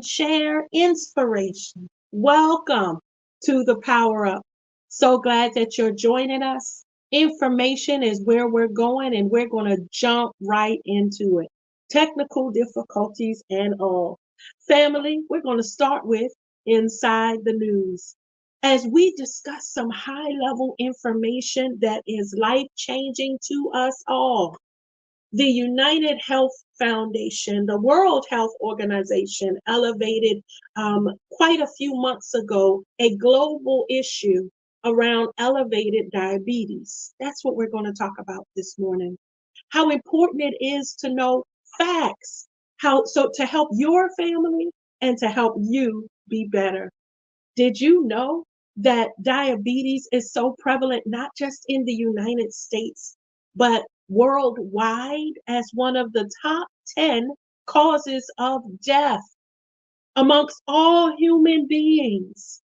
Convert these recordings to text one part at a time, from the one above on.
share inspiration. Welcome to the Power Up. So glad that you're joining us. Information is where we're going, and we're going to jump right into it. Technical difficulties and all. Family, we're going to start with Inside the News. As we discuss some high level information that is life changing to us all, the United Health Foundation, the World Health Organization, elevated quite a few months ago a global issue around elevated diabetes. That's what we're going to talk about this morning. How important it is to know facts, how so to help your family and to help you be better. Did you know that diabetes is so prevalent not just in the United States, but worldwide as one of the top 10 causes of death amongst all human beings?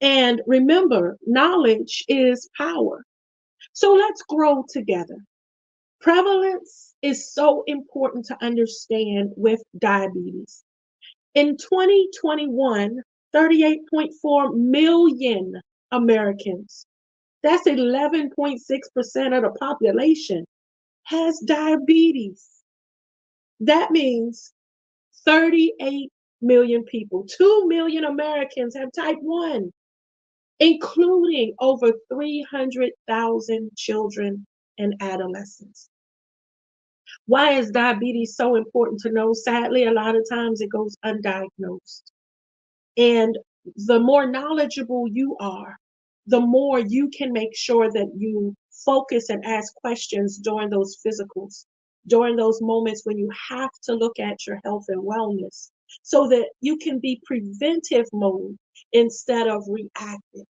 And remember, knowledge is power. So let's grow together. Prevalence is so important to understand with diabetes. In 2021, 38.4 million Americans, that's 11.6% of the population, has diabetes. That means 38 million people, 2 million Americans have type 1, including over 300,000 children and adolescents. Why is diabetes so important to know? Sadly, a lot of times it goes undiagnosed. And the more knowledgeable you are, the more you can make sure that you focus and ask questions during those physicals, during those moments when you have to look at your health and wellness, so that you can be preventive mode instead of reactive.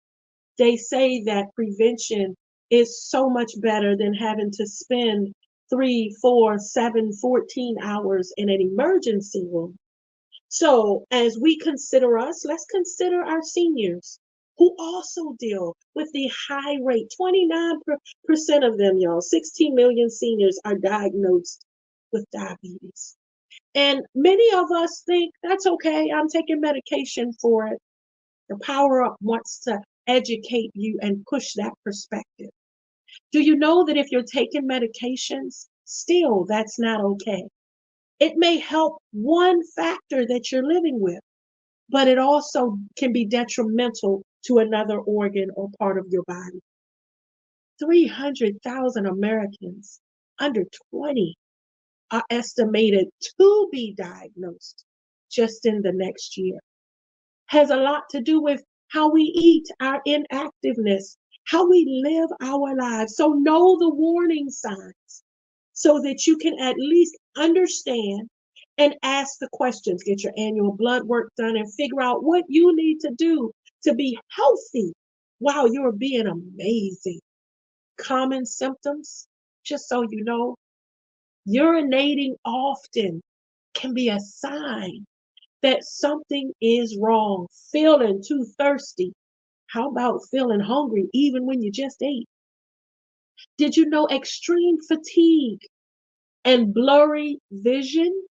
They say that prevention is so much better than having to spend 3, 4, 7, 14 hours in an emergency room. So, as we consider us, let's consider our seniors who also deal with the high rate. 29% of them, y'all, 16 million seniors are diagnosed with diabetes. And many of us think that's okay, I'm taking medication for it. The Power Up wants to educate you and push that perspective. Do you know that if you're taking medications, still that's not okay? It may help one factor that you're living with, but it also can be detrimental to another organ or part of your body. 300,000 Americans under 20 are estimated to be diagnosed just in the next year. Has a lot to do with how we eat, our inactiveness, how we live our lives. So know the warning signs so that you can at least understand and ask the questions. Get your annual blood work done and figure out what you need to do to be healthy while you're being amazing. Common symptoms, just so you know, urinating often can be a sign that something is wrong. Feeling too thirsty. How about feeling hungry even when you just ate? Did you know extreme fatigue and blurry vision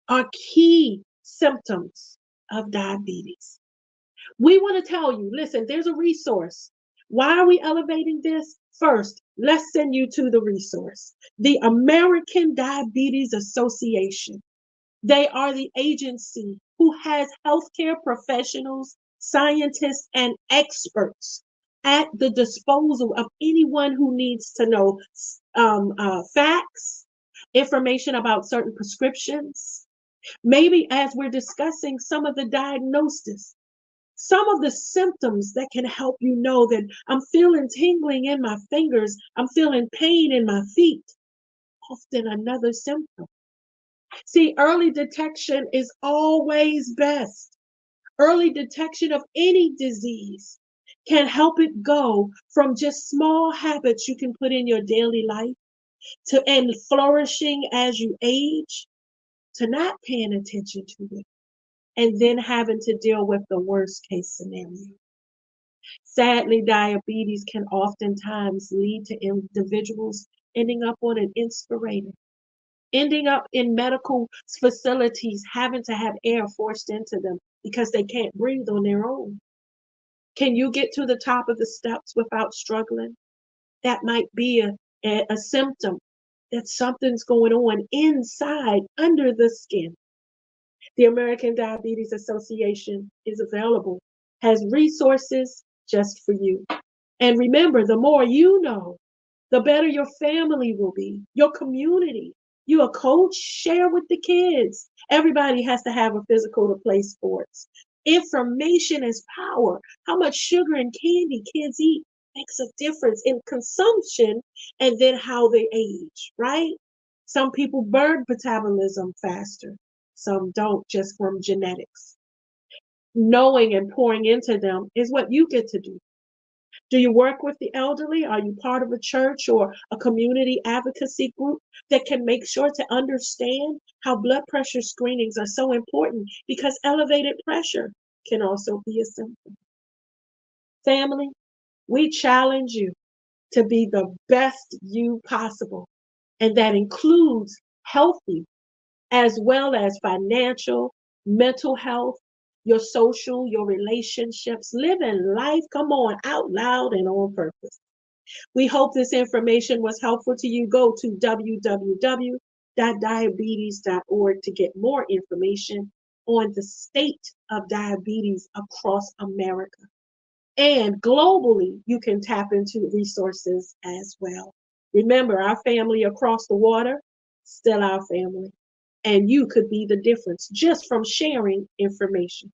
are key symptoms of diabetes? We want to tell you, listen, there's a resource. Why are we elevating this? First, let's send you to the resource. The American Diabetes Association. They are the agency who has healthcare professionals, scientists, and experts at the disposal of anyone who needs to know facts, information about certain prescriptions. Maybe as we're discussing some of the diagnosis, some of the symptoms that can help you know that I'm feeling tingling in my fingers, I'm feeling pain in my feet, often another symptom. See, early detection is always best. Early detection of any disease can help it go from just small habits you can put in your daily life to and flourishing as you age to not paying attention to it and then having to deal with the worst case scenario. Sadly, diabetes can oftentimes lead to individuals ending up on an ending up in medical facilities, having to have air forced into them because they can't breathe on their own. Can you get to the top of the steps without struggling? That might be a symptom that something's going on inside under the skin. The American Diabetes Association is available, has resources just for you. And remember, the more you know, the better your family will be, your community. You a coach, share with the kids. Everybody has to have a physical to play sports. Information is power. How much sugar and candy kids eat makes a difference in consumption and then how they age, right? Some people burn metabolism faster, some don't, just from genetics. Knowing and pouring into them is what you get to do. Do you work with the elderly? Are you part of a church or a community advocacy group that can make sure to understand how blood pressure screenings are so important, because elevated pressure can also be a symptom? Family, we challenge you to be the best you possible, and that includes healthy as well as financial, mental health, your social, your relationships, living life, come on, out loud and on purpose. We hope this information was helpful to you. Go to www.diabetes.org to get more information on the state of diabetes across America. And globally, you can tap into resources as well. Remember, our family across the water, still our family. And you could be the difference just from sharing information.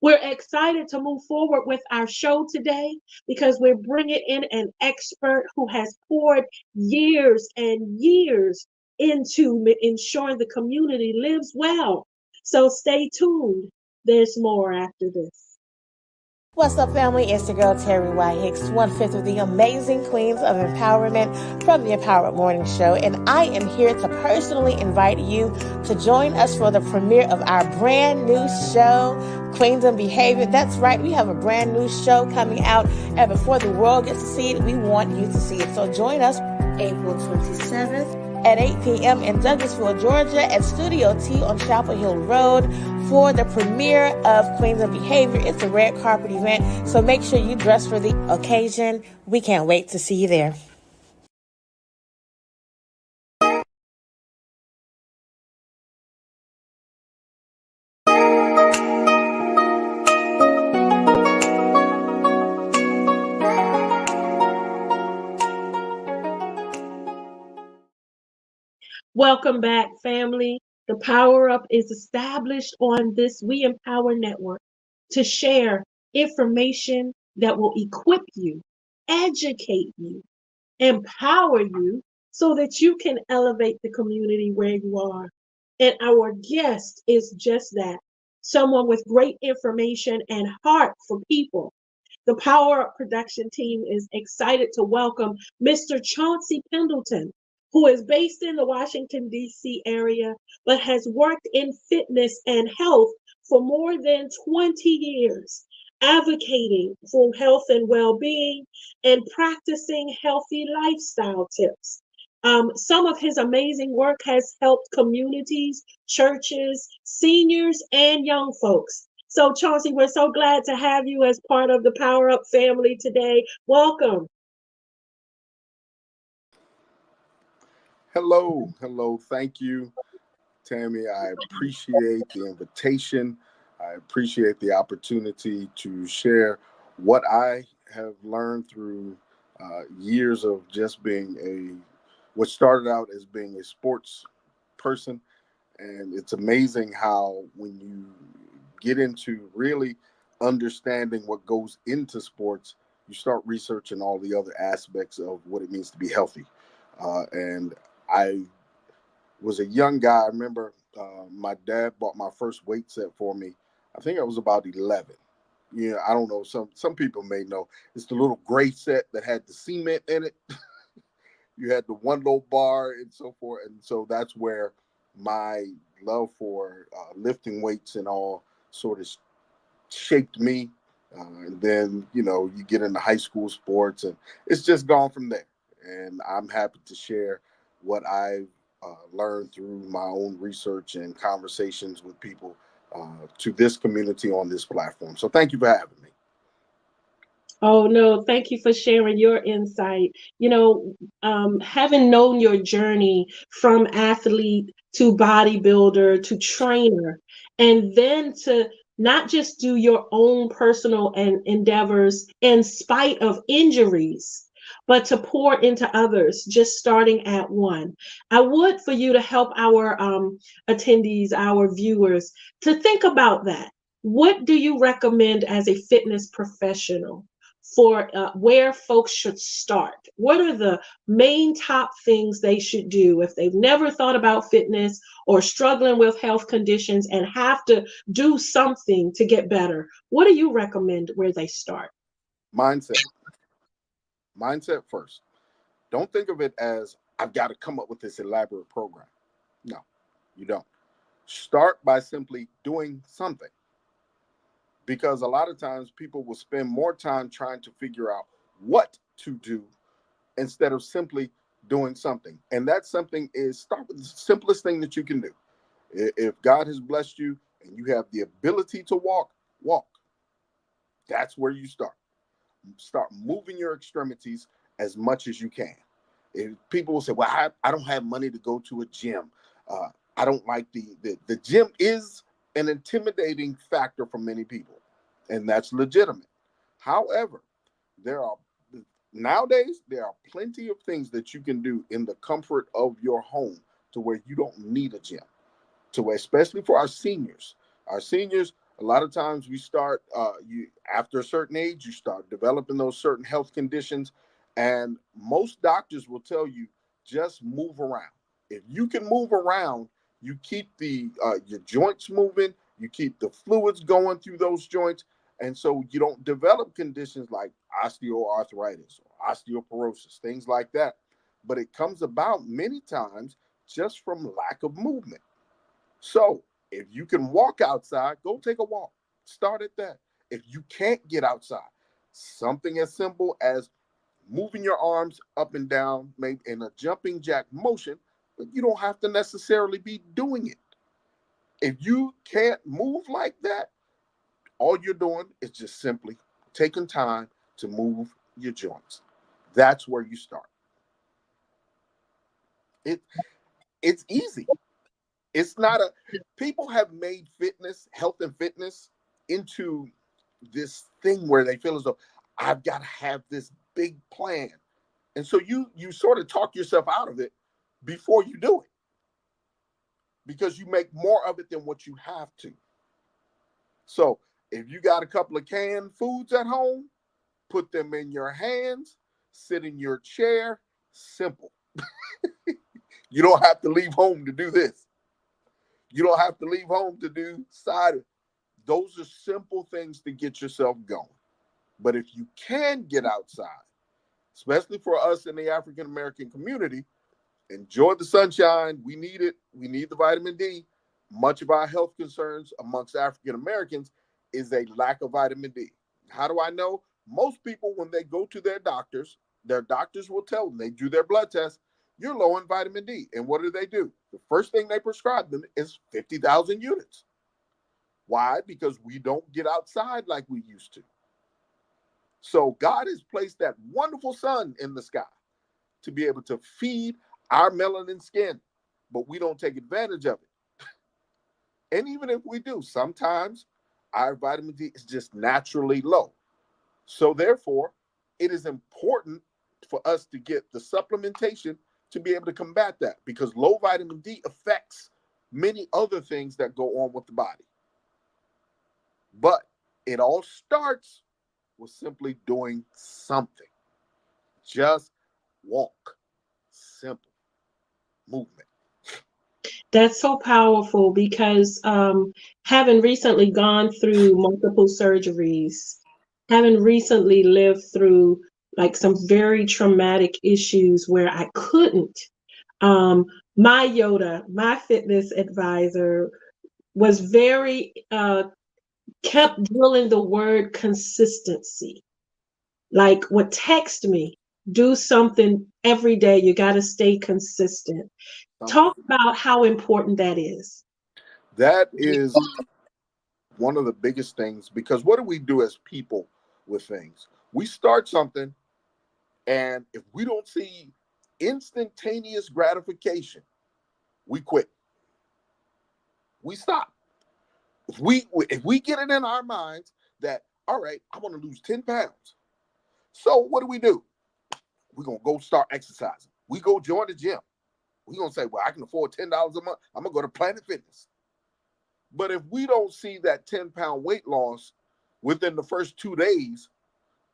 We're excited to move forward with our show today because we're bringing in an expert who has poured years and years into ensuring the community lives well. So stay tuned. There's more after this. What's up, family? It's your girl, Terry Y. Hicks, one-fifth of the amazing queens of empowerment from the Empowered Morning Show. And I am here to personally invite you to join us for the premiere of our brand new show, Queens of Behavior. That's right. We have a brand new show coming out. And before the world gets to see it, we want you to see it. So join us April 27th at 8 p.m. in Douglasville, Georgia at Studio T on Chapel Hill Road for the premiere of Queens of Behavior. It's a red carpet event, so make sure you dress for the occasion. We can't wait to see you there. Welcome back, family. The Power Up is established on this We Empower network to share information that will equip you, educate you, empower you so that you can elevate the community where you are. And our guest is just that, someone with great information and heart for people. The Power Up production team is excited to welcome Mr. Chauncey Pendleton, who is based in the Washington, D.C. area, but has worked in fitness and health for more than 20 years, advocating for health and well-being and practicing healthy lifestyle tips. Some of his amazing work has helped communities, churches, seniors, and young folks. So, Chauncey, we're so glad to have you as part of the Power Up family today. Welcome. Hello. Thank you, Tammy. I appreciate the invitation. I appreciate the opportunity to share what I have learned through years of just being what started out as being a sports person. And it's amazing how when you get into really understanding what goes into sports, you start researching all the other aspects of what it means to be healthy. And I was a young guy. I remember my dad bought my first weight set for me. I think I was about 11. I don't know. Some people may know. It's the little gray set that had the cement in it. You had the one low bar and so forth. And so that's where my love for lifting weights and all sort of shaped me. And then, you get into high school sports and it's just gone from there. And I'm happy to share what I've learned through my own research and conversations with people to this community on this platform. So thank you for having me. Oh, no, thank you for sharing your insight. Having known your journey from athlete to bodybuilder to trainer, and then to not just do your own personal and endeavors in spite of injuries, but to pour into others, just starting at one. I would for you to help our attendees, our viewers, to think about that. What do you recommend as a fitness professional for where folks should start? What are the main top things they should do if they've never thought about fitness or struggling with health conditions and have to do something to get better? What do you recommend where they start? Mindset. Mindset first. Don't think of it as I've got to come up with this elaborate program. No, you don't. Start by simply doing something. Because a lot of times people will spend more time trying to figure out what to do instead of simply doing something. And that something is start with the simplest thing that you can do. If God has blessed you and you have the ability to walk, walk. That's where you start. Start moving your extremities as much as you can. If people will say, well, I don't have money to go to a gym. I don't like the gym is an intimidating factor for many people, and that's legitimate. However, nowadays there are plenty of things that you can do in the comfort of your home to where you don't need a gym. To where, especially for our seniors, a lot of times we start you after a certain age, you start developing those certain health conditions, and most doctors will tell you just move around. If you can move around, you keep your joints moving, you keep the fluids going through those joints, and so you don't develop conditions like osteoarthritis or osteoporosis, things like that. But it comes about many times just from lack of movement. So if you can walk outside, go take a walk. Start at that. If you can't get outside, something as simple as moving your arms up and down, maybe in a jumping jack motion, but you don't have to necessarily be doing it. If you can't move like that, all you're doing is just simply taking time to move your joints. That's where you start. It it's easy. It's not a People have made fitness, health and fitness into this thing where they feel as though I've got to have this big plan. And so you sort of talk yourself out of it before you do it because you make more of it than what you have to. So if you got a couple of canned foods at home, put them in your hands, sit in your chair, simple. You don't have to leave home to do this. You don't have to leave home to do cider. Those are simple things to get yourself going. But if you can get outside, especially for us in the African American community, enjoy the sunshine. We need it. We need the vitamin D. Much of our health concerns amongst African Americans is a lack of vitamin D. How do I know? Most people, when they go to their doctors will tell them, they do their blood test, you're low in vitamin D. And what do? The first thing they prescribe them is 50,000 units. Why? Because we don't get outside like we used to. So God has placed that wonderful sun in the sky to be able to feed our melanin skin, but we don't take advantage of it. And even if we do, sometimes our vitamin D is just naturally low. So therefore, it is important for us to get the supplementation to be able to combat that, because low vitamin D affects many other things that go on with the body. But it all starts with simply doing something. Just walk. Simple movement. That's so powerful because having recently gone through multiple surgeries, having recently lived through like some very traumatic issues where I couldn't, my Yoda, my fitness advisor, was very, kept drilling the word consistency. Like would text me, do something every day. You got to stay consistent. something. Talk about how important that is. That is one of the biggest things, because what do we do as people with things? We start something, and if we don't see instantaneous gratification, we quit. We stop. If we get it in our minds that, all right, I want to lose 10 pounds. So what do? We're going to go start exercising. We go join the gym. We're going to say, well, I can afford $10 a month. I'm going to go to Planet Fitness. But if we don't see that 10-pound weight loss within the first 2 days,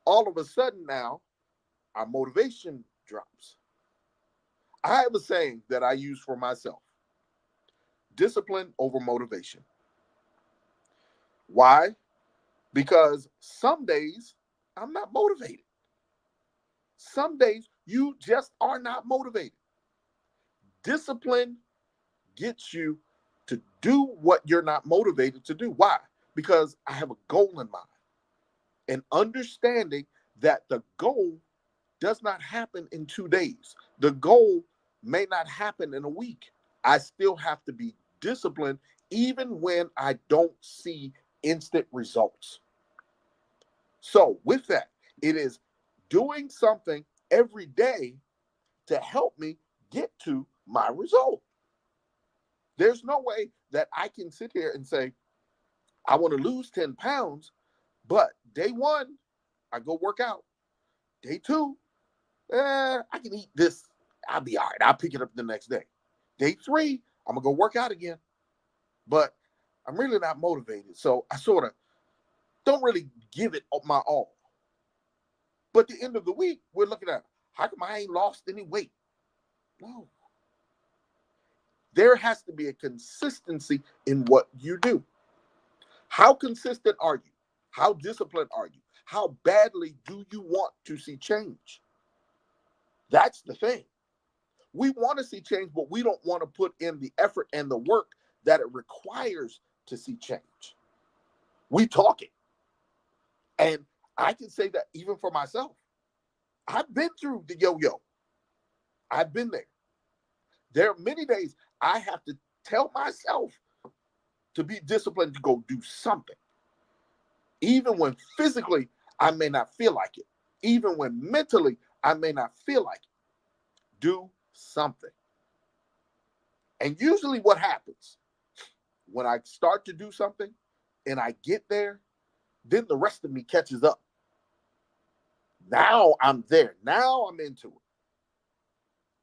all of a sudden now our motivation drops. I have a saying that I use for myself: discipline over motivation. Why? Because some days I'm not motivated. Some days you just are not motivated. Discipline gets you to do what you're not motivated to do. Why? Because I have a goal in mind, and understanding that the goal does not happen in 2 days. The goal may not happen in a week. I still have to be disciplined even when I don't see instant results. So with that, it is doing something every day to help me get to my result. There's no way that I can sit here and say, I want to lose 10 pounds, but day one, I go work out. Day two, I can eat this. I'll be all right. I'll pick it up the next day. Day three, I'm going to go work out again. But I'm really not motivated. So I sort of don't really give it my all. But at the end of the week, we're looking at, how come I ain't lost any weight? No. There has to be a consistency in what you do. How consistent are you? How disciplined are you? How badly do you want to see change? That's the thing. We want to see change, but we don't want to put in the effort and the work that it requires to see change. We talk it. And I can say that even for myself. I've been through the yo-yo. I've been there. There are many days I have to tell myself to be disciplined to go do something. Even when physically I may not feel like it. Even when mentally I may not feel like it. Do something. And usually what happens when I start to do something and I get there, then the rest of me catches up. Now I'm there. Now I'm into it.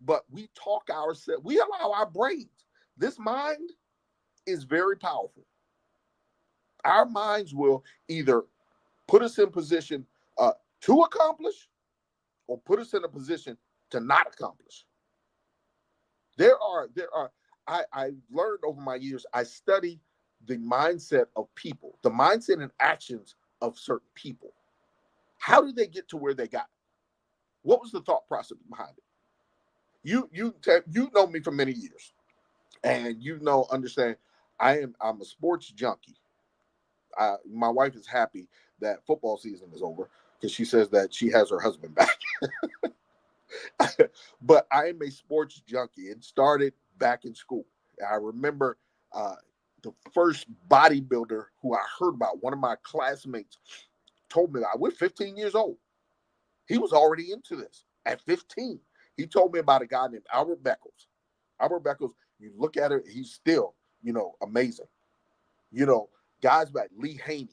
But we talk ourselves, we allow our brains. This mind is very powerful. Our minds will either put us in position to accomplish or put us in a position to not accomplish. I learned over my years, I study the mindset of people, the mindset and actions of certain people. How did they get to where they got? What was the thought process behind it? You know me for many years, and understand I'm a sports junkie. My wife is happy that football season is over because she says that she has her husband back. But I am a sports junkie. It started back in school. I remember the first bodybuilder who I heard about, one of my classmates told me that. We're 15 years old. He was already into this at 15. He told me about a guy named Albert Beckles. Albert Beckles, you look at it, he's still, amazing. Guys like Lee Haney.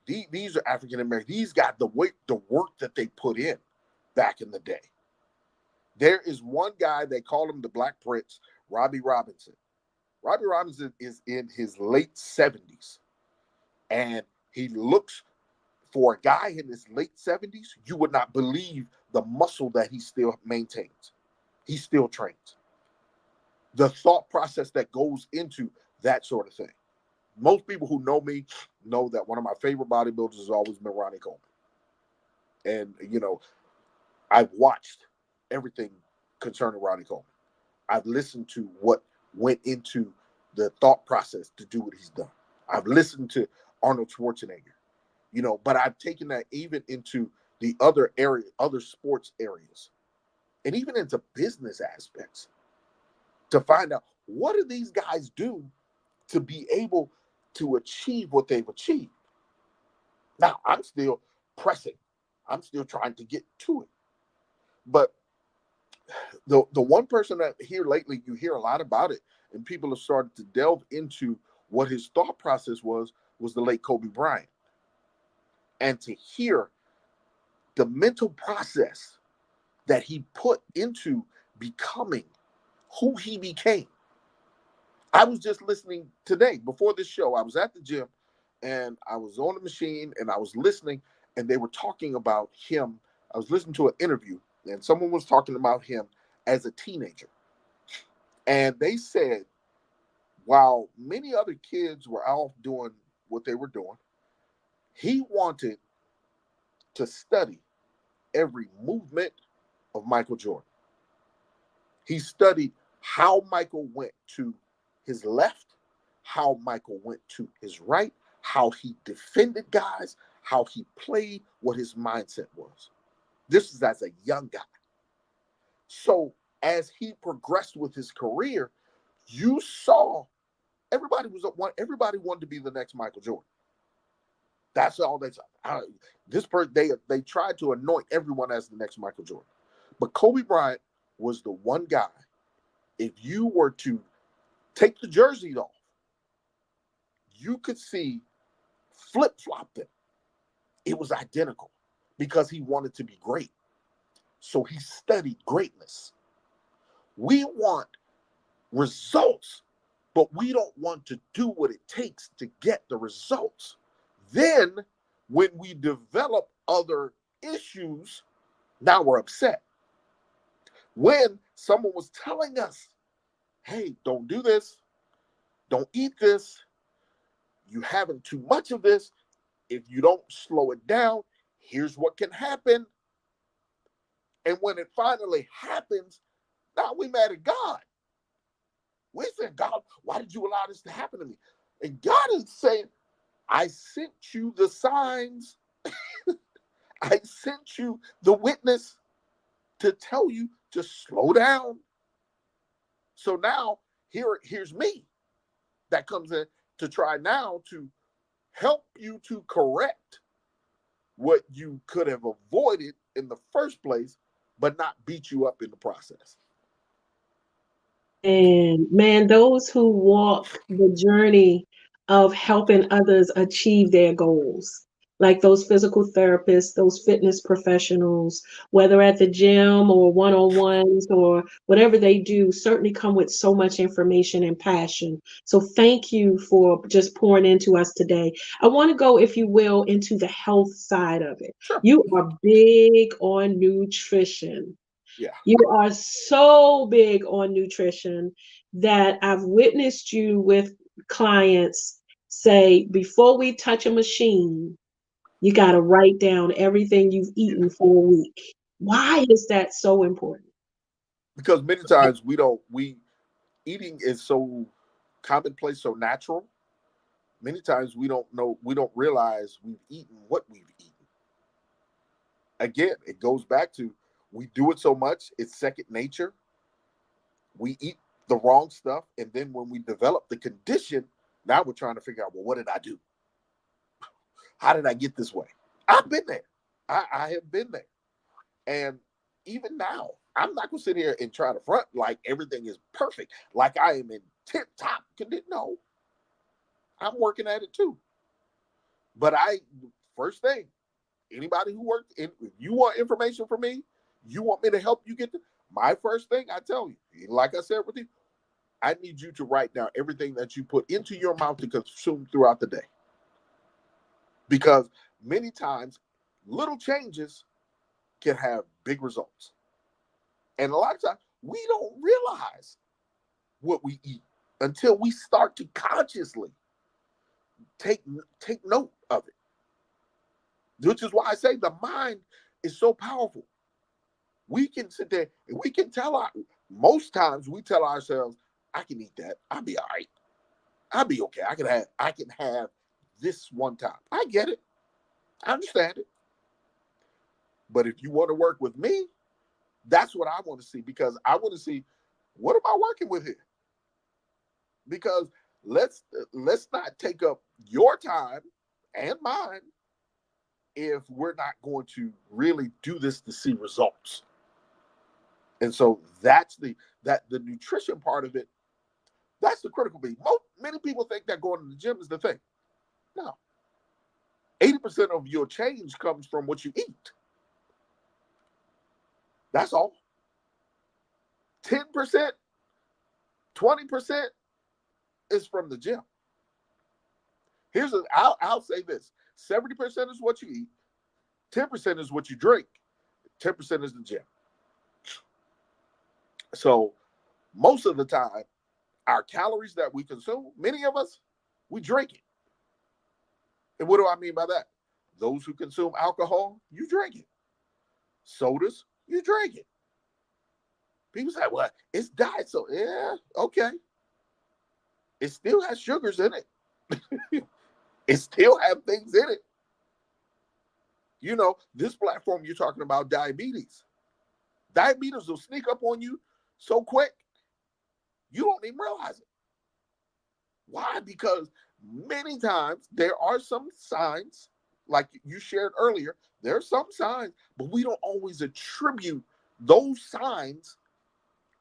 These are African American. These got the work that they put in back in the day. There is one guy, they call him the Black Prince, Robbie Robinson. Robbie Robinson is in his late 70s. And he looks, for a guy in his late 70s, you would not believe the muscle that he still maintains. He still trains. The thought process that goes into that sort of thing. Most people who know me know that one of my favorite bodybuilders has always been Ronnie Coleman. And, I've watched everything concerning Ronnie Coleman. I've listened to what went into the thought process to do what he's done. I've listened to Arnold Schwarzenegger, but I've taken that even into the other sports areas, and even into business aspects. to find out what do these guys do to be able to achieve what they've achieved. Now, I'm still pressing. I'm still trying to get to it. But the one person that here lately, you hear a lot about it, and people have started to delve into what his thought process was the late Kobe Bryant. And to hear the mental process that he put into becoming who he became. I was just listening today before this show. I was at the gym and I was on the machine and I was listening, and they were talking about him. I was listening to an interview and someone was talking about him as a teenager. And they said, while many other kids were off doing what they were doing, he wanted to study every movement of Michael Jordan. He studied how Michael went to his left, how Michael went to his right, how he defended guys, how he played, what his mindset was. This is as a young guy. So as he progressed with his career, you saw everybody wanted to be the next Michael Jordan. That's all they saw. They tried to anoint everyone as the next Michael Jordan. But Kobe Bryant was the one guy, if you were to take the jerseys off, you could see flip-flop them. It was identical because he wanted to be great. So he studied greatness. We want results, but we don't want to do what it takes to get the results. Then when we develop other issues, now we're upset. When someone was telling us, hey, don't do this, don't eat this, you're having too much of this, if you don't slow it down, here's what can happen. And when it finally happens, now we mad at God. We said, God, why did you allow this to happen to me? And God is saying, I sent you the signs. I sent you the witness to tell you to slow down. So now here's me that comes in to try now to help you to correct what you could have avoided in the first place, but not beat you up in the process. And man, those who walk the journey of helping others achieve their goals, like those physical therapists, those fitness professionals, whether at the gym or one-on-ones or whatever they do, certainly come with so much information and passion. So thank you for just pouring into us today. I want to go, if you will, into the health side of it. Sure. You are big on nutrition. Yeah. You are so big on nutrition that I've witnessed you with clients say, before we touch a machine, you got to write down everything you've eaten for a week. Why is that so important? Because many times eating is so commonplace, so natural. Many times we don't realize we've eaten what we've eaten. Again, it goes back to, we do it so much, it's second nature. We eat the wrong stuff, and then when we develop the condition, now we're trying to figure out, well, what did I do? How did I get this way? I've been there. I have been there. And even now, I'm not going to sit here and try to front like everything is perfect, like I am in tip-top condition. No, I'm working at it too. But first thing, anybody who works, if you want information from me, you want me to help you get my first thing I tell you, like I said with you, I need you to write down everything that you put into your mouth to consume throughout the day. Because many times, little changes can have big results. And a lot of times, we don't realize what we eat until we start to consciously take note of it. Which is why I say the mind is so powerful. We can sit there and we can most times we tell ourselves, I can eat that. I'll be all right. I'll be okay. I can have this one time. I get it. I understand it. But if you want to work with me, that's what I want to see, because I want to see What am I working with here? Because let's not take up your time and mine if we're not going to really do this to see results. And so that's the nutrition part of it. That's the critical piece. Many people think that going to the gym is the thing. No. 80% of your change comes from what you eat. That's all. 10%, 20% is from the gym. I'll say this. 70% is what you eat. 10% is what you drink. 10% is the gym. So most of the time, our calories that we consume, many of us, we drink it. And what do I mean by that? Those who consume alcohol, you drink it. Sodas, you drink it. People say, well, it's diet soda. Yeah, okay. It still has sugars in it. It still has things in it. You know, this platform you're talking about, diabetes. Diabetes will sneak up on you so quick, you don't even realize it. Why? Because many times there are some signs, like you shared earlier, there are some signs, but we don't always attribute those signs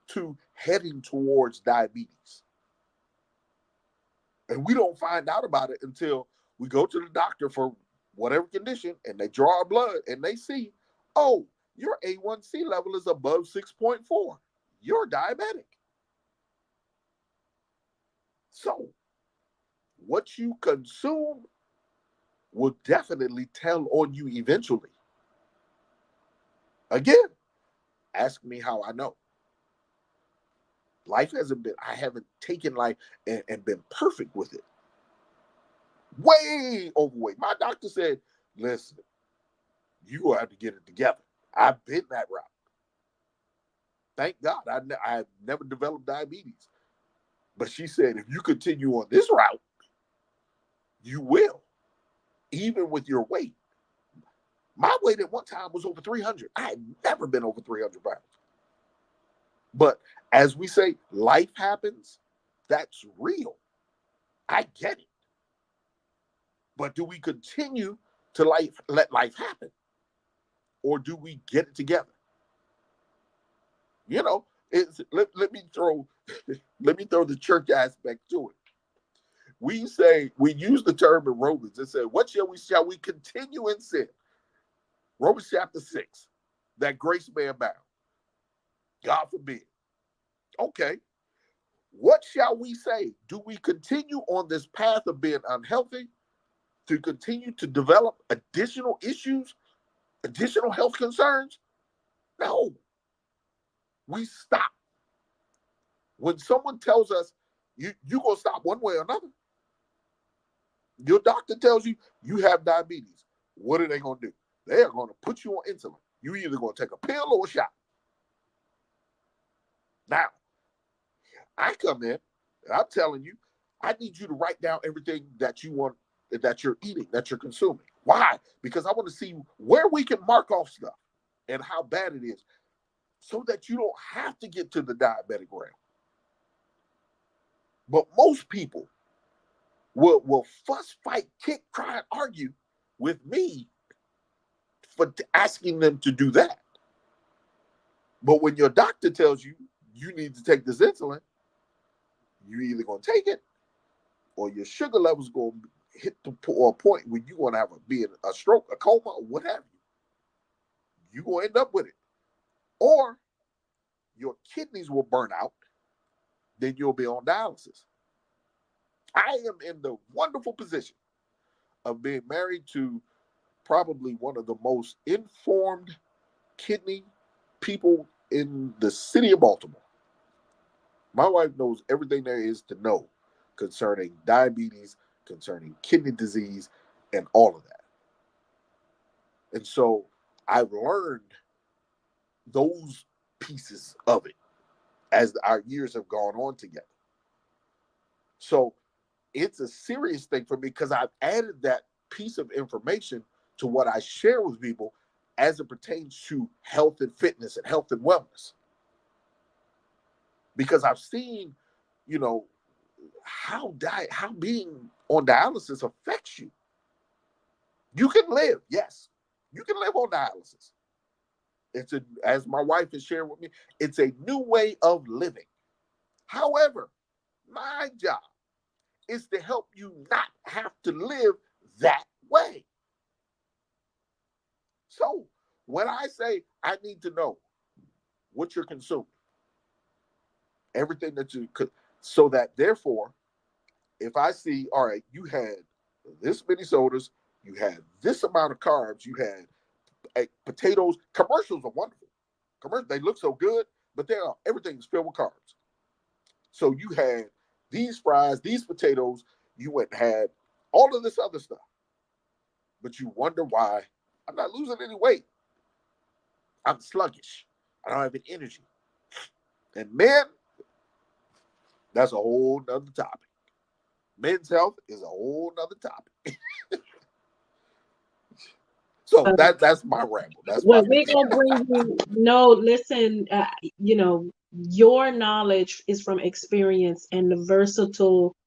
to heading towards diabetes. And we don't find out about it until we go to the doctor for whatever condition and they draw our blood and they see, oh, your A1C level is above 6.4. You're diabetic. So what you consume will definitely tell on you eventually. Again, ask me how I know. I haven't taken life and been perfect with it. Way overweight. My doctor said, listen, you will have to get it together. I've been that route. Thank God I never developed diabetes. But she said, if you continue on this route, you will, even with your weight. My weight at one time was over 300. I had never been over 300 pounds. But as we say, life happens. That's real. I get it. But do we continue to let life happen? Or do we get it together? You know, let me throw the church aspect to it. We use the term in Romans and say, what shall we continue in sin? Romans chapter 6, that grace may abound. God forbid. Okay. What shall we say? Do we continue on this path of being unhealthy to continue to develop additional issues, additional health concerns? No. We stop. When someone tells us you're going to stop one way or another, your doctor tells you you have diabetes, what are they going to do? They are going to put you on insulin. You're either going to take a pill or a shot. Now, I come in and I'm telling you, I need you to write down everything that you want, that you're eating, that you're consuming. Why? Because I want to see where we can mark off stuff and how bad it is so that you don't have to get to the diabetic realm. But most people will fuss, fight, kick, cry, and argue with me for asking them to do that. But when your doctor tells you you need to take this insulin, you're either going to take it or your sugar level's going to hit a point where you're going to have a stroke, a coma, or what have you. You're going to end up with it. Or your kidneys will burn out, then you'll be on dialysis. I am in the wonderful position of being married to probably one of the most informed kidney people in the city of Baltimore. My wife knows everything there is to know concerning diabetes, concerning kidney disease, and all of that. And so I've learned those pieces of it as our years have gone on together. So it's a serious thing for me because I've added that piece of information to what I share with people as it pertains to health and fitness and health and wellness. because I've seen, you know, how being on dialysis affects you. You can live, yes, you can live on dialysis. As my wife has shared with me, it's a new way of living. However, my job is to help you not have to live that way. So when I say I need to know what you're consuming, everything that you could, so that therefore, if I see, all right, you had this many sodas, you had this amount of carbs, you had potatoes. Commercials are wonderful. They look so good, but everything's filled with carbs. So you had these fries, these potatoes, you went and had all of this other stuff. But you wonder why I'm not losing any weight. I'm sluggish. I don't have any energy. And men, that's a whole nother topic. Men's health is a whole nother topic. So that's my ramble. That's Well, my we're gonna bring you. No, listen. You know, your knowledge is from experience and the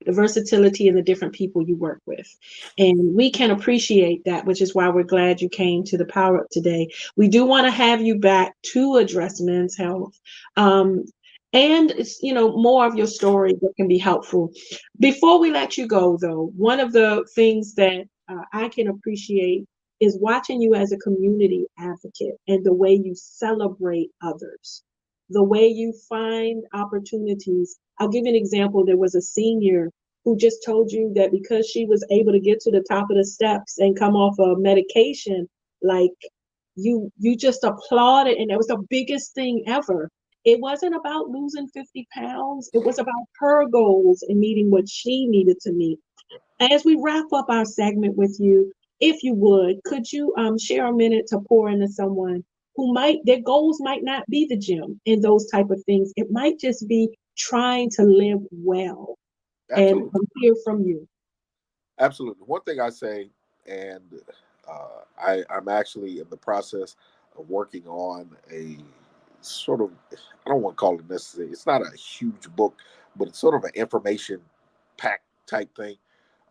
versatility and the different people you work with, and we can appreciate that, which is why we're glad you came to the Power Up today. We do want to have you back to address men's health, um, and it's, you know, more of your story that can be helpful. Before we let you go, though, one of the things that I can appreciate is watching you as a community advocate and the way you celebrate others, the way you find opportunities. I'll give you an example. There was a senior who just told you that because she was able to get to the top of the steps and come off of medication, like you just applauded, and it was the biggest thing ever. It wasn't about losing 50 pounds. It was about her goals and meeting what she needed to meet. As we wrap up our segment with you, if you would, could you share a minute to pour into someone who their goals might not be the gym and those type of things. It might just be trying to live well, and absolutely. hear from you. Absolutely. One thing I say, and I'm actually in the process of working on a sort of, I don't want to call it necessary. It's not a huge book, but it's sort of an information pack type thing.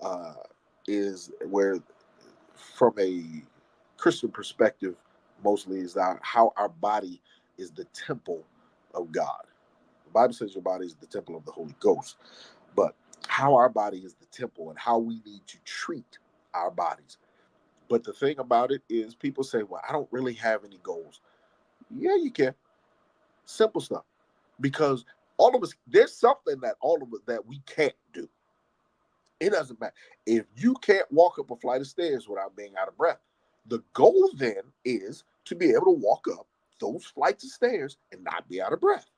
Uh, is where, from a Christian perspective, mostly is how our body is the temple of God. The Bible says your body is the temple of the Holy Ghost, but how our body is the temple and how we need to treat our bodies. But the thing about it is, people say, well, I don't really have any goals. Yeah, you can. Simple stuff. Because all of us, there's something that all of us that we can't do. It doesn't matter. If you can't walk up a flight of stairs without being out of breath, the goal then is to be able to walk up those flights of stairs and not be out of breath.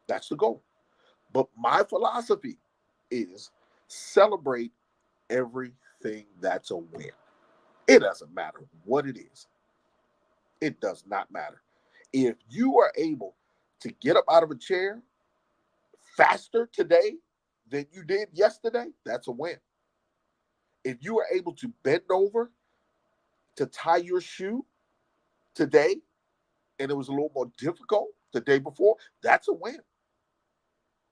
That's the goal. But my philosophy is celebrate everything that's a win. It doesn't matter what it is. It does not matter. If you are able to get up out of a chair faster today than you did yesterday, that's a win. If you are able to bend over to tie your shoe today and it was a little more difficult the day before, that's a win.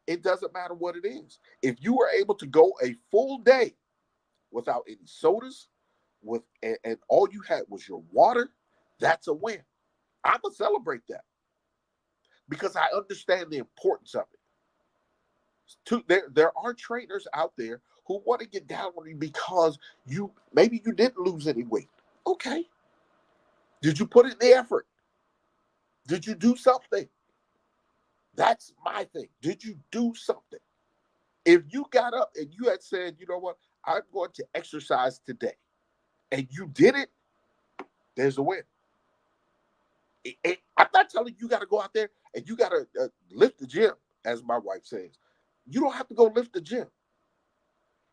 It doesn't matter what it is. If you were able to go a full day without any sodas, and all you had was your water, that's a win. I'm gonna celebrate that because I understand the importance of it. There are trainers out there who want to get down on you because maybe you didn't lose any weight. Okay. Did you put in the effort? Did you do something? That's my thing. Did you do something? If you got up and you had said, you know what, I'm going to exercise today, and you did it, there's a win. I'm not telling you got to go out there and you got to lift the gym, as my wife says. You don't have to go lift the gym.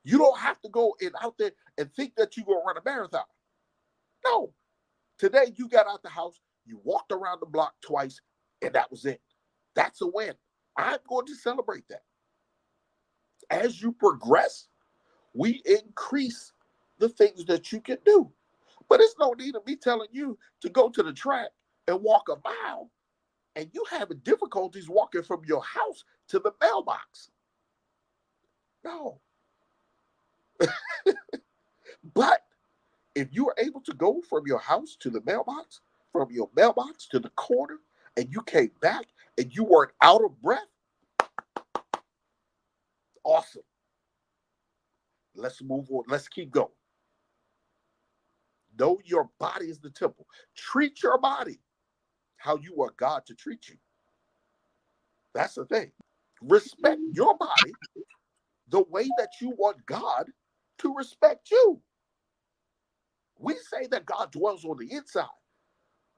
You don't have to go out there and think that you're going to run a marathon. No. Today, you got out the house, you walked around the block twice, and that was it. That's a win. I'm going to celebrate that. As you progress, we increase the things that you can do. But it's no need of me telling you to go to the track and walk a mile and you having difficulties walking from your house to the mailbox. No. But if you are able to go from your house to the mailbox, from your mailbox to the corner, and you came back and you weren't out of breath, awesome. Let's move on. Let's keep going. Know your body is the temple. Treat your body how you want God to treat you. That's the thing. Respect your body the way that you want God to respect you. We say that God dwells on the inside,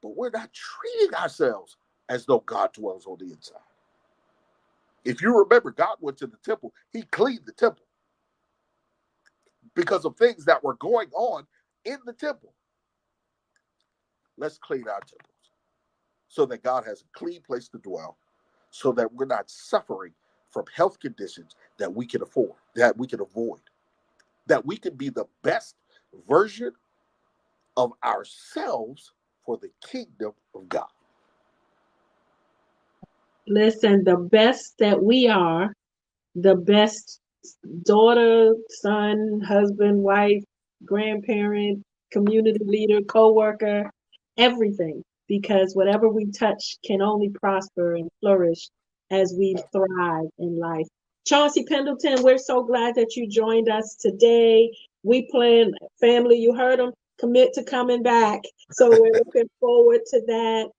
but we're not treating ourselves as though God dwells on the inside. If you remember, God went to the temple. He cleaned the temple because of things that were going on in the temple. Let's clean our temples so that God has a clean place to dwell, so that we're not suffering from health conditions that we can afford, that we can avoid, that we can be the best version of ourselves for the kingdom of God. Listen, the best that we are, the best daughter, son, husband, wife, grandparent, community leader, co-worker, everything. Because whatever we touch can only prosper and flourish as we thrive in life. Chauncey Pendleton, we're so glad that you joined us today. We plan, family, you heard them, commit to coming back. So we're looking forward to that.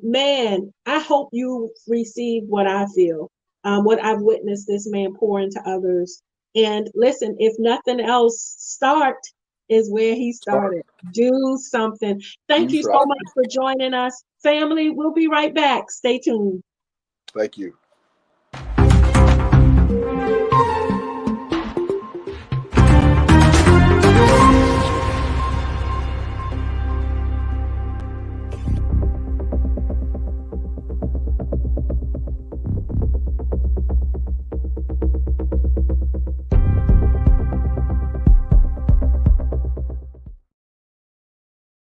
Man, I hope you receive what I feel, what I've witnessed this man pour into others. And listen, if nothing else, start is where he started. Do something. Thank you so much for joining us. Family, we'll be right back. Stay tuned. Thank you.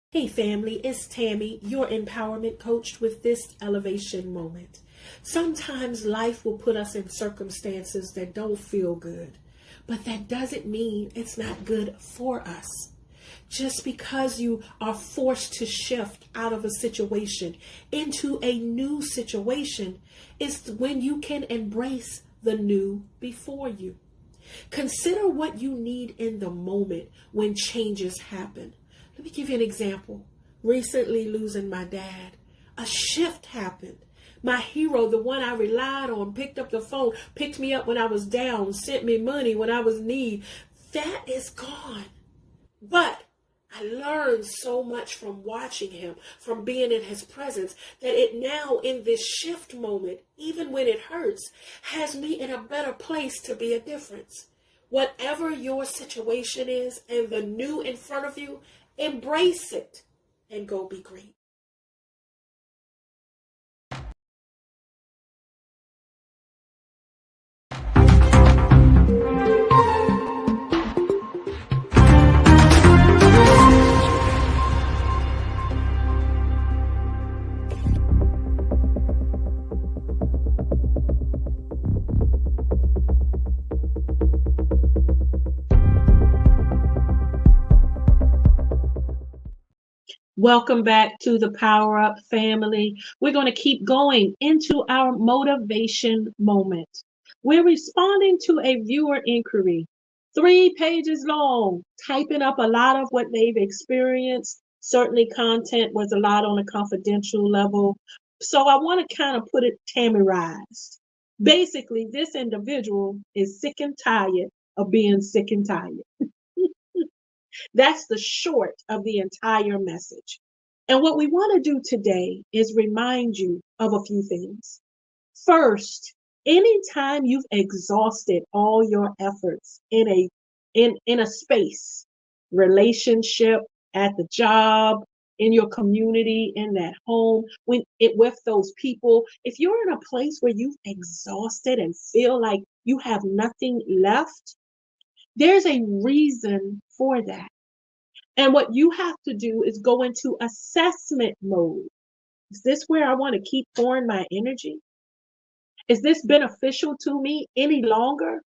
Hey family, it's Tami, your empowerment coach with this elevation moment. Sometimes life will put us in circumstances that don't feel good, but that doesn't mean it's not good for us. Just because you are forced to shift out of a situation into a new situation is when you can embrace the new before you. Consider what you need in the moment when changes happen. Let me give you an example. Recently losing my dad, a shift happened. My hero, the one I relied on, picked up the phone, picked me up when I was down, sent me money when I was in need. That is gone. But I learned so much from watching him, from being in his presence, that it now in this shift moment, even when it hurts, has me in a better place to be a difference. Whatever your situation is and the new in front of you, embrace it and go be great. Welcome back to the Power Up family. We're going to keep going into our motivation moment. We're responding to a viewer inquiry, 3 pages long, typing up a lot of what they've experienced. Certainly content was a lot on a confidential level. So I want to kind of put it Tamirized. Basically, this individual is sick and tired of being sick and tired. That's the short of the entire message. And what we want to do today is remind you of a few things. First, anytime you've exhausted all your efforts in a space, relationship, at the job, in your community, in that home, with those people, if you're in a place where you've exhausted and feel like you have nothing left, there's a reason for that. And what you have to do is go into assessment mode. Is this where I want to keep pouring my energy? Is this beneficial to me any longer?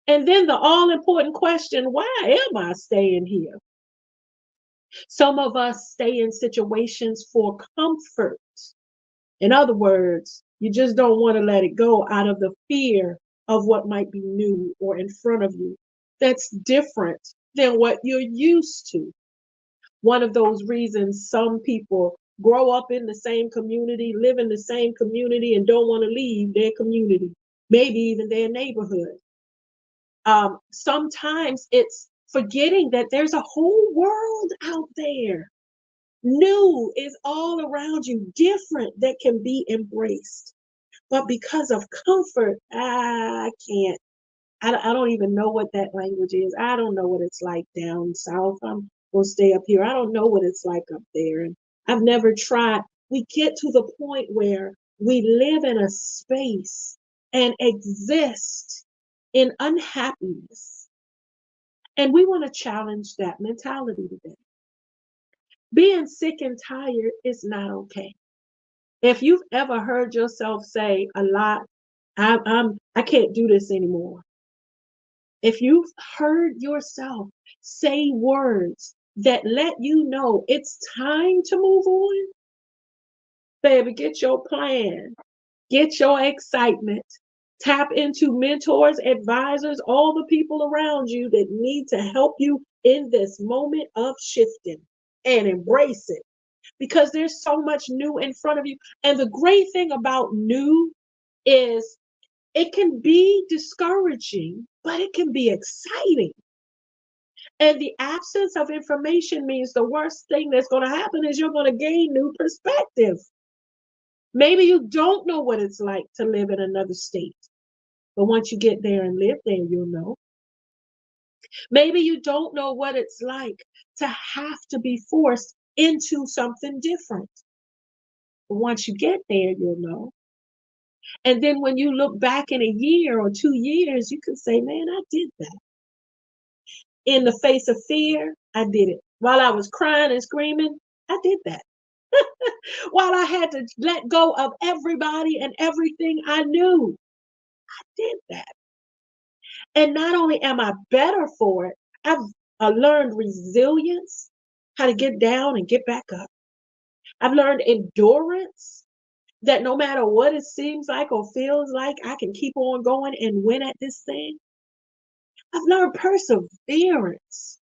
And then the all important question, why am I staying here? Some of us stay in situations for comfort. In other words, you just don't want to let it go out of the fear of what might be new or in front of you that's different than what you're used to. One of those reasons some people grow up in the same community, live in the same community, and don't want to leave their community, maybe even their neighborhood. Sometimes it's forgetting that there's a whole world out there. New is all around you, different that can be embraced. But because of comfort, I can't. I don't even know what that language is. I don't know what it's like down south. I'm going to stay up here. I don't know what it's like up there. And I've never tried. We get to the point where we live in a space and exist in unhappiness. And we want to challenge that mentality today. Being sick and tired is not okay. If you've ever heard yourself say a lot, I can't do this anymore. If you've heard yourself say words that let you know it's time to move on, baby, get your plan, get your excitement, tap into mentors, advisors, all the people around you that need to help you in this moment of shifting, and embrace it, because there's so much new in front of you. And the great thing about new is it can be discouraging, but it can be exciting. And the absence of information means the worst thing that's going to happen is you're going to gain new perspective. Maybe you don't know what it's like to live in another state, but once you get there and live there, you'll know. Maybe you don't know what it's like to have to be forced into something different, but once you get there, you'll know. And then when you look back in a year or 2 years, you can say, man, I did that. In the face of fear, I did it. While I was crying and screaming, I did that. While I had to let go of everybody and everything I knew, I did that. And not only am I better for it, I've learned resilience, how to get down and get back up. I've learned endurance, that no matter what it seems like or feels like, I can keep on going and win at this thing. I've learned perseverance,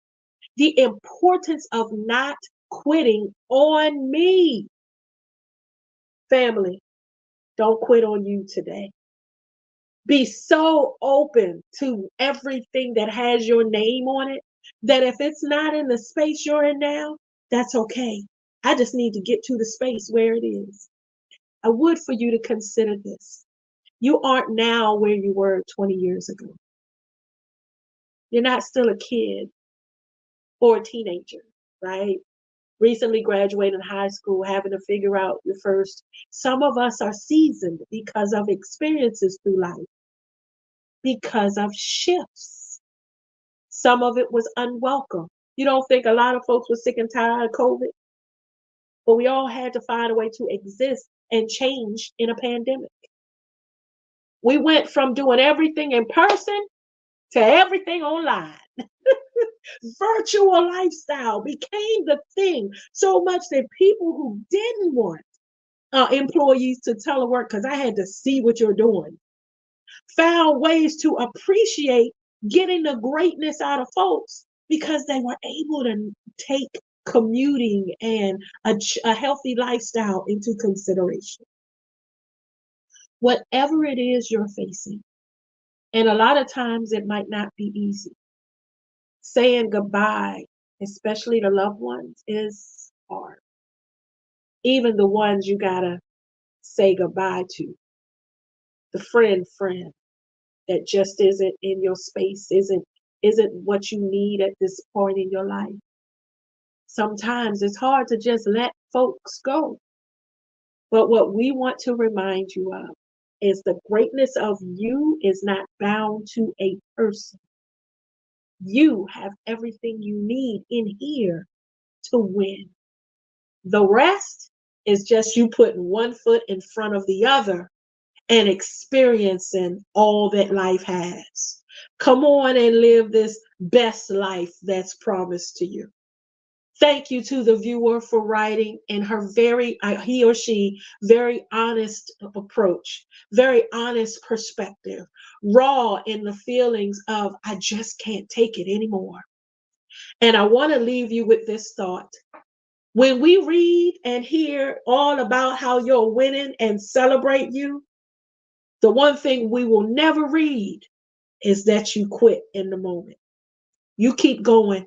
the importance of not quitting on me. Family, don't quit on you today. Be so open to everything that has your name on it that if it's not in the space you're in now, that's okay. I just need to get to the space where it is. I would for you to consider this. You aren't now where you were 20 years ago. You're not still a kid or a teenager, right? Recently graduated high school, having to figure out your first. Some of us are seasoned because of experiences through life, because of shifts. Some of it was unwelcome. You don't think a lot of folks were sick and tired of COVID? But we all had to find a way to exist and change in a pandemic. We went from doing everything in person to everything online. Virtual lifestyle became the thing so much that people who didn't want employees to telework because I had to see what you're doing, found ways to appreciate getting the greatness out of folks because they were able to take commuting and a healthy lifestyle into consideration. Whatever it is you're facing, and a lot of times it might not be easy. Saying goodbye, especially to loved ones, is hard. Even the ones you gotta say goodbye to. The friend that just isn't in your space, isn't what you need at this point in your life. Sometimes it's hard to just let folks go. But what we want to remind you of is the greatness of you is not bound to a person. You have everything you need in here to win. The rest It's just you putting one foot in front of the other and experiencing all that life has. Come on and live this best life that's promised to you. Thank you to the viewer for writing in her he or she, very honest approach, very honest perspective, raw in the feelings of, I just can't take it anymore. And I want to leave you with this thought. When we read and hear all about how you're winning and celebrate you, the one thing we will never read is that you quit in the moment. You keep going.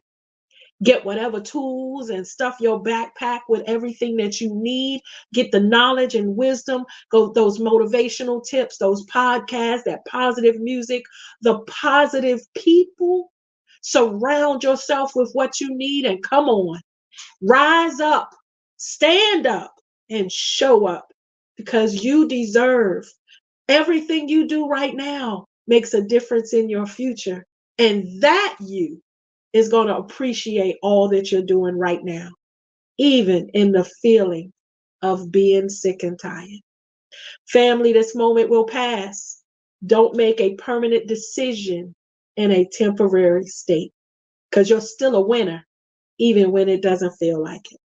Get whatever tools and stuff your backpack with everything that you need. Get the knowledge and wisdom, go those motivational tips, those podcasts, that positive music, the positive people. Surround yourself with what you need and come on. Rise up, stand up, and show up because you deserve everything you do right now makes a difference in your future. And that you is going to appreciate all that you're doing right now, even in the feeling of being sick and tired. Family, this moment will pass. Don't make a permanent decision in a temporary state because you're still a winner, even when it doesn't feel like it.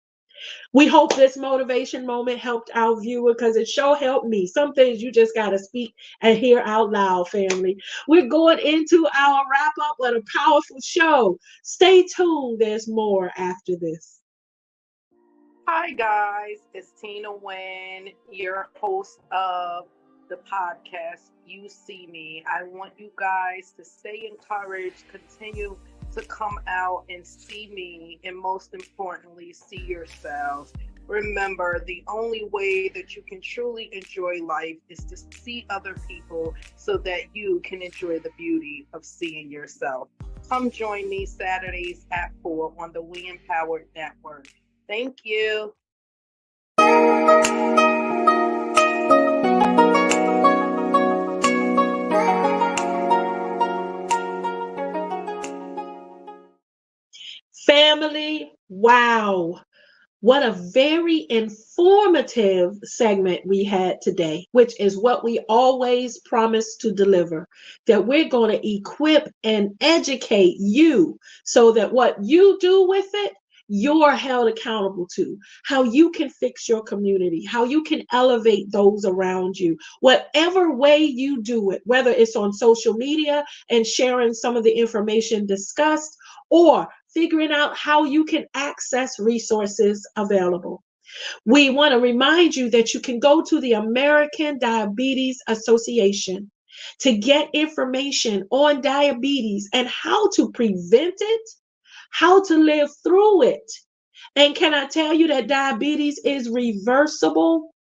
We hope this motivation moment helped our viewer because it sure helped me. Some things you just got to speak and hear out loud, family. We're going into our wrap up with a powerful show. Stay tuned. There's more after this. Hi, guys. It's Tina Wynn, your host of the podcast, You See Me. I want you guys to stay encouraged, continue to come out and see me, and most importantly, see yourselves. Remember, the only way that you can truly enjoy life is to see other people so that you can enjoy the beauty of seeing yourself. Come join me Saturdays at 4 on the We Empowered Network. Thank you. Family, wow. What a very informative segment we had today, which is what we always promise to deliver, that we're going to equip and educate you so that what you do with it, you're held accountable to, how you can fix your community, how you can elevate those around you, whatever way you do it, whether it's on social media and sharing some of the information discussed, or figuring out how you can access resources available. We want to remind you that you can go to the American Diabetes Association to get information on diabetes and how to prevent it, how to live through it. And can I tell you that diabetes is reversible?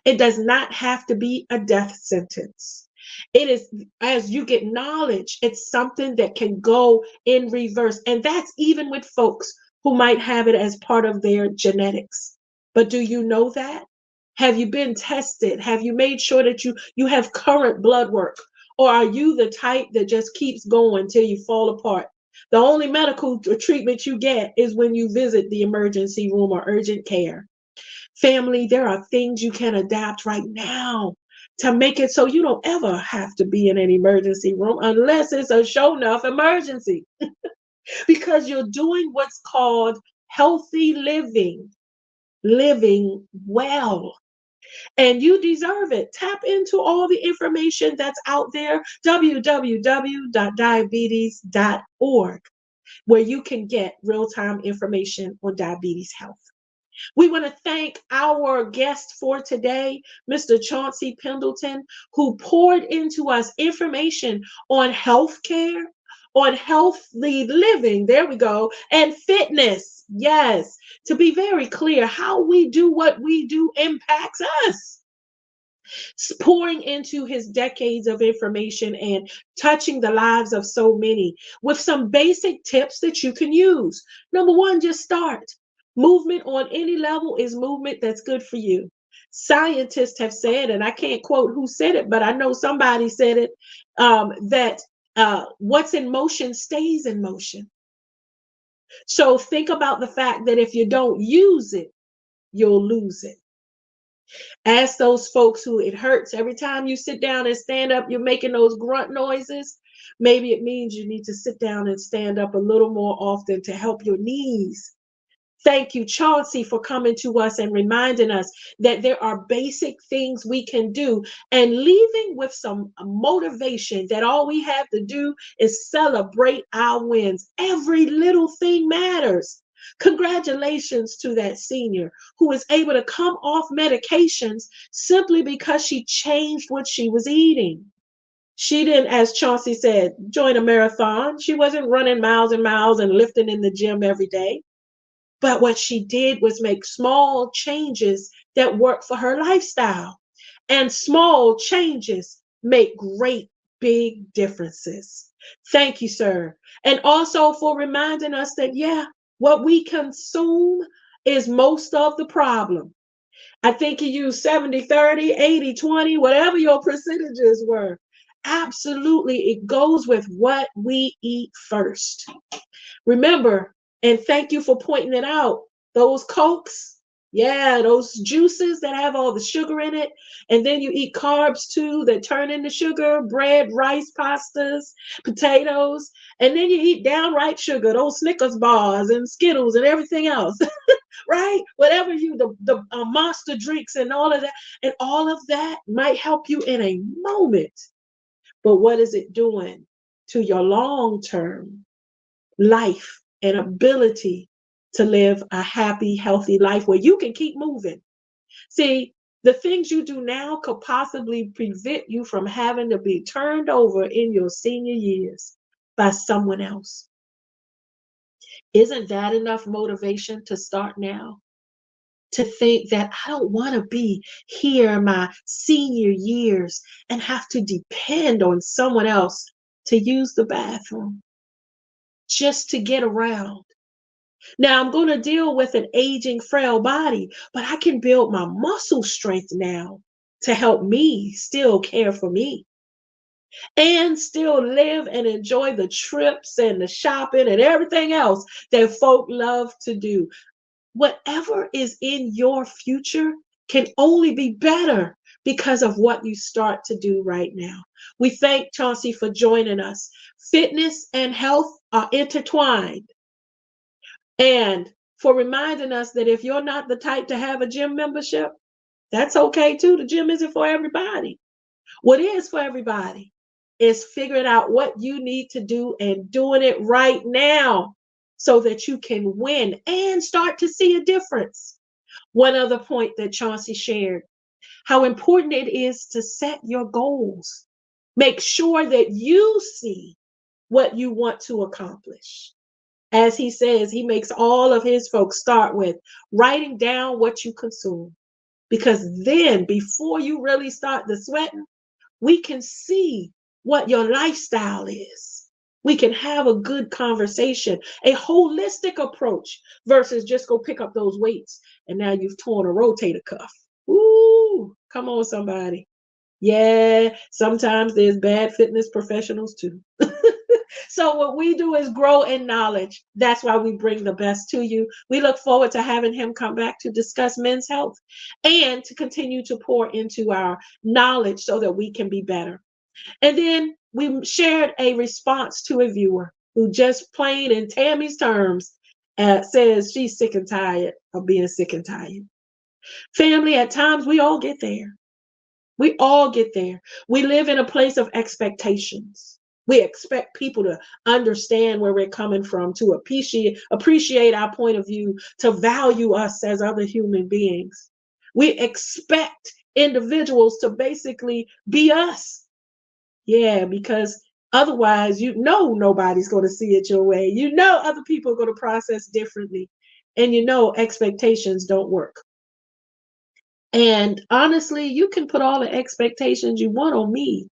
It does not have to be a death sentence. It is, as you get knowledge, it's something that can go in reverse. And that's even with folks who might have it as part of their genetics. But do you know that? Have you been tested? Have you made sure that you have current blood work? Or are you the type that just keeps going till you fall apart? The only medical treatment you get is when you visit the emergency room or urgent care. Family, there are things you can adapt right now to make it so you don't ever have to be in an emergency room unless it's a show enough emergency. Because you're doing what's called healthy living, living well. And you deserve it. Tap into all the information that's out there, www.diabetes.org, where you can get real-time information on diabetes health. We want to thank our guest for today, Mr. Chauncey Pendleton, who poured into us information on healthcare, on healthy living, there we go, and fitness. Yes, to be very clear, how we do what we do impacts us. Pouring into his decades of information and touching the lives of so many with some basic tips that you can use. Number one, just start. Movement on any level is movement that's good for you. Scientists have said, and I can't quote who said it, but I know somebody said it, that what's in motion stays in motion. So think about the fact that if you don't use it, you'll lose it. Ask those folks who it hurts every time you sit down and stand up, you're making those grunt noises. Maybe it means you need to sit down and stand up a little more often to help your knees. Thank you, Chauncey, for coming to us and reminding us that there are basic things we can do and leaving with some motivation that all we have to do is celebrate our wins. Every little thing matters. Congratulations to that senior who was able to come off medications simply because she changed what she was eating. She didn't, as Chauncey said, join a marathon. She wasn't running miles and miles and lifting in the gym every day. But what she did was make small changes that work for her lifestyle. And small changes make great big differences. Thank you, sir. And also for reminding us that, yeah, what we consume is most of the problem. I think you used 70-30, 80-20, whatever your percentages were. Absolutely, it goes with what we eat first. Remember, and thank you for pointing it out, those Cokes, yeah, those juices that have all the sugar in it, and then you eat carbs too that turn into sugar, bread, rice, pastas, potatoes, and then you eat downright sugar, those Snickers bars and Skittles and everything else, right? Whatever the monster drinks and all of that might help you in a moment, but what is it doing to your long-term life and ability to live a happy, healthy life where you can keep moving? See, the things you do now could possibly prevent you from having to be turned over in your senior years by someone else. Isn't that enough motivation to start now? To think that I don't want to be here in my senior years and have to depend on someone else to use the bathroom just to get around. Now I'm going to deal with an aging, frail body, but I can build my muscle strength now to help me still care for me and still live and enjoy the trips and the shopping and everything else that folk love to do. Whatever is in your future can only be better because of what you start to do right now. We thank Chauncey for joining us. Fitness and health are intertwined. And for reminding us that if you're not the type to have a gym membership, that's okay too. The gym isn't for everybody. What is for everybody is figuring out what you need to do and doing it right now so that you can win and start to see a difference. One other point that Chauncey shared, how important it is to set your goals. Make sure that you see what you want to accomplish. As he says, he makes all of his folks start with writing down what you consume. Because then, before you really start the sweating, we can see what your lifestyle is. We can have a good conversation, a holistic approach versus just go pick up those weights and now you've torn a rotator cuff. Ooh, come on, somebody. Yeah, sometimes there's bad fitness professionals too. So what we do is grow in knowledge. That's why we bring the best to you. We look forward to having him come back to discuss men's health and to continue to pour into our knowledge so that we can be better. And then we shared a response to a viewer who just plain in Tammy's terms says she's sick and tired of being sick and tired. Family, at times we all get there. We all get there. We live in a place of expectations. We expect people to understand where we're coming from, to appreciate our point of view, to value us as other human beings. We expect individuals to basically be us. Yeah, because otherwise, nobody's going to see it your way. Other people are going to process differently. And expectations don't work. And honestly, you can put all the expectations you want on me,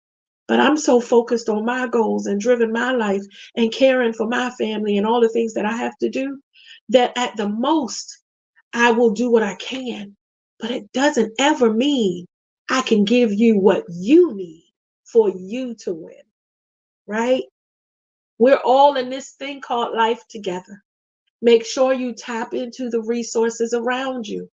but I'm so focused on my goals and driven my life and caring for my family and all the things that I have to do that at the most, I will do what I can. But it doesn't ever mean I can give you what you need for you to win, right? We're all in this thing called life together. Make sure you tap into the resources around you.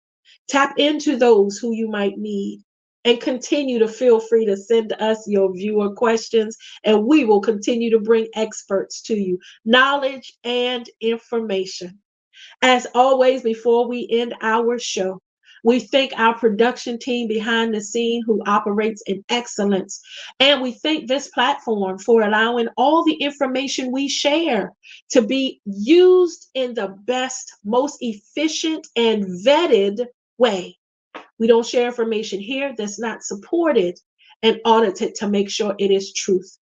Tap into those who you might need. And continue to feel free to send us your viewer questions, and we will continue to bring experts to you, knowledge and information. As always, before we end our show, we thank our production team behind the scene who operates in excellence. And we thank this platform for allowing all the information we share to be used in the best, most efficient, and vetted way. We don't share information here that's not supported and audited to make sure it is truth.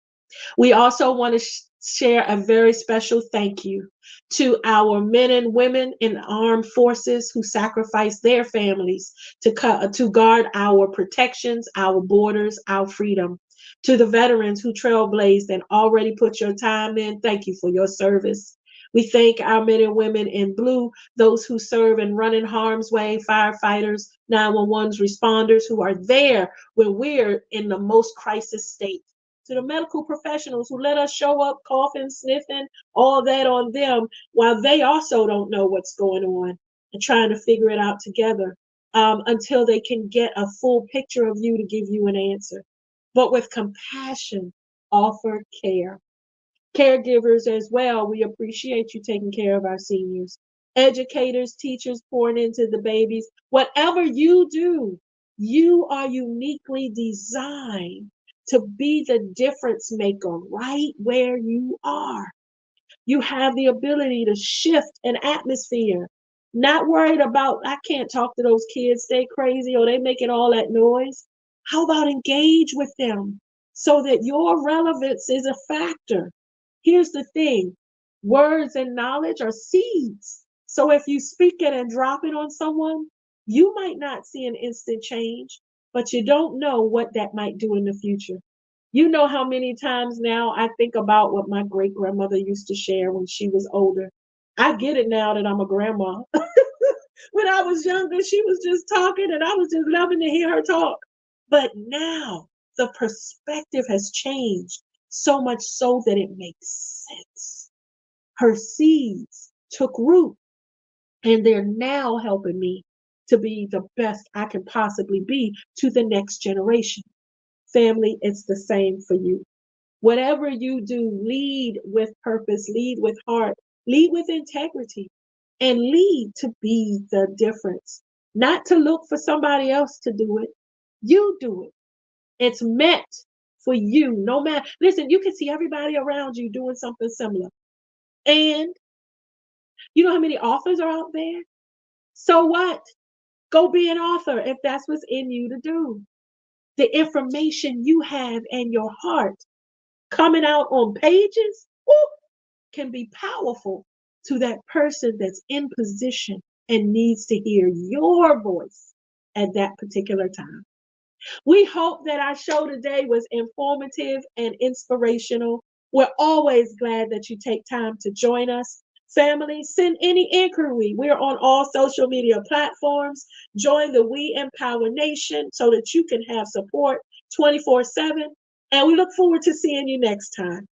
We also want to share a very special thank you to our men and women in armed forces who sacrifice their families to guard our protections, our borders, our freedom. To the veterans who trailblazed and already put your time in, thank you for your service. We thank our men and women in blue, those who serve and run in harm's way, firefighters, 911's responders who are there when we're in the most crisis state. To the medical professionals who let us show up coughing, sniffing, all that on them while they also don't know what's going on and trying to figure it out together until they can get a full picture of you to give you an answer. But with compassion, offer care. Caregivers as well, we appreciate you taking care of our seniors. Educators, teachers pouring into the babies. Whatever you do, you are uniquely designed to be the difference maker right where you are. You have the ability to shift an atmosphere. Not worried about, I can't talk to those kids, they crazy or they making all that noise. How about engage with them so that your relevance is a factor? Here's the thing, words and knowledge are seeds. So if you speak it and drop it on someone, you might not see an instant change, but you don't know what that might do in the future. You know how many times now I think about what my great grandmother used to share when she was older. I get it now that I'm a grandma. When I was younger, she was just talking and I was just loving to hear her talk. But now the perspective has changed so much so that it makes sense. Her seeds took root and they're now helping me to be the best I can possibly be to the next generation. Family, it's the same for you. Whatever you do, lead with purpose, lead with heart, lead with integrity, and lead to be the difference. Not to look for somebody else to do it. You do it. It's meant for you. No matter, listen, you can see everybody around you doing something similar. And you know how many authors are out there? So what? Go be an author if that's what's in you to do. The information you have in your heart coming out on pages, whoop, can be powerful to that person that's in position and needs to hear your voice at that particular time. We hope that our show today was informative and inspirational. We're always glad that you take time to join us. Family, send any inquiry. We're on all social media platforms. Join the We Empower Nation so that you can have support 24/7. And we look forward to seeing you next time.